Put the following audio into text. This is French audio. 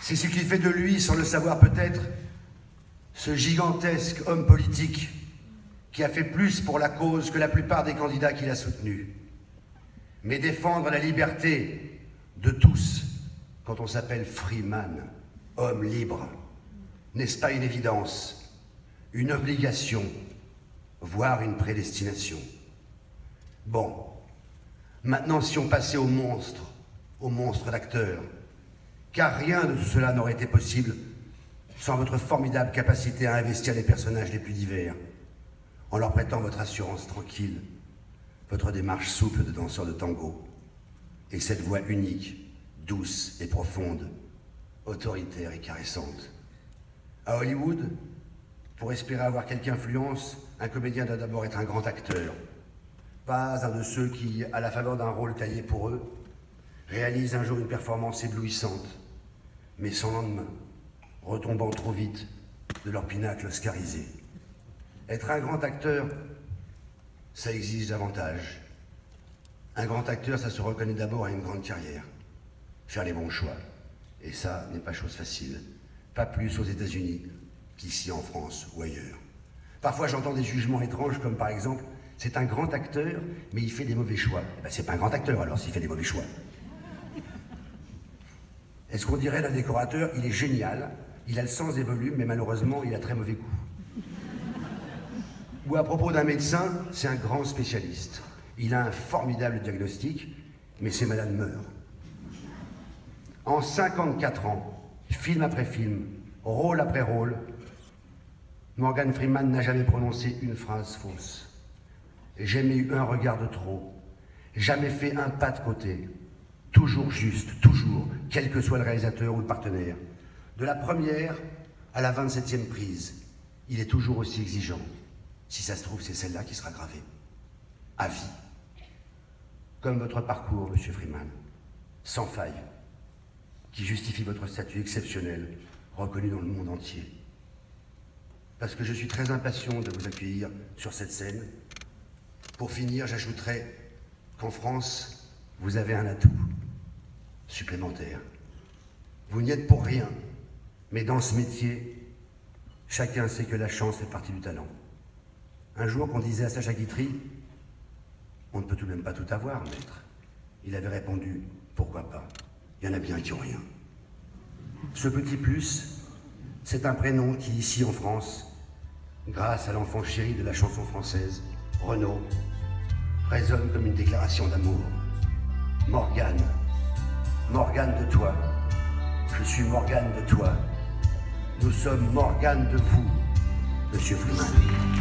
C'est ce qui fait de lui, sans le savoir peut-être, ce gigantesque homme politique qui a fait plus pour la cause que la plupart des candidats qu'il a soutenus. Mais défendre la liberté de tous, quand on s'appelle Freeman, homme libre, n'est-ce pas une évidence, une obligation, voire une prédestination? Bon, maintenant si on passait au monstre d'acteur, car rien de tout cela n'aurait été possible sans votre formidable capacité à investir les personnages les plus divers, en leur prêtant votre assurance tranquille, votre démarche souple de danseur de tango, et cette voix unique, douce et profonde, autoritaire et caressante. À Hollywood, pour espérer avoir quelque influence, un comédien doit d'abord être un grand acteur, pas un de ceux qui, à la faveur d'un rôle taillé pour eux, réalisent un jour une performance éblouissante, mais sans lendemain, retombant trop vite de leur pinacle oscarisé. Être un grand acteur, ça exige davantage. Un grand acteur, ça se reconnaît d'abord à une grande carrière. Faire les bons choix. Et ça n'est pas chose facile. Pas plus aux États-Unis qu'ici en France ou ailleurs. Parfois j'entends des jugements étranges comme par exemple, c'est un grand acteur, mais il fait des mauvais choix. Eh ben, c'est pas un grand acteur alors s'il fait des mauvais choix. Est-ce qu'on dirait d'un décorateur, il est génial, il a le sens des volumes, mais malheureusement, il a très mauvais goût. Ou à propos d'un médecin, c'est un grand spécialiste. Il a un formidable diagnostic, mais ses malades meurent. En 54 ans, film après film, rôle après rôle, Morgan Freeman n'a jamais prononcé une phrase fausse. Jamais eu un regard de trop. Jamais fait un pas de côté. Toujours juste, toujours, quel que soit le réalisateur ou le partenaire. De la première à la 27e prise, il est toujours aussi exigeant. Si ça se trouve, c'est celle-là qui sera gravée. À vie. Comme votre parcours, Monsieur Freeman. Sans faille. Qui justifie votre statut exceptionnel, reconnu dans le monde entier. Parce que je suis très impatient de vous accueillir sur cette scène. Pour finir, j'ajouterai qu'en France, vous avez un atout supplémentaire. Vous n'y êtes pour rien, mais dans ce métier, chacun sait que la chance fait partie du talent. Un jour qu'on disait à Sacha Guitry, on ne peut tout de même pas tout avoir, maître. Il avait répondu, pourquoi pas? Il y en a bien qui ont rien. Ce petit plus, c'est un prénom qui, ici en France, grâce à l'enfant chéri de la chanson française, Renaud, résonne comme une déclaration d'amour. Morgane, Morgane de toi, je suis Morgane de toi, nous sommes Morgane de vous, Monsieur Freeman.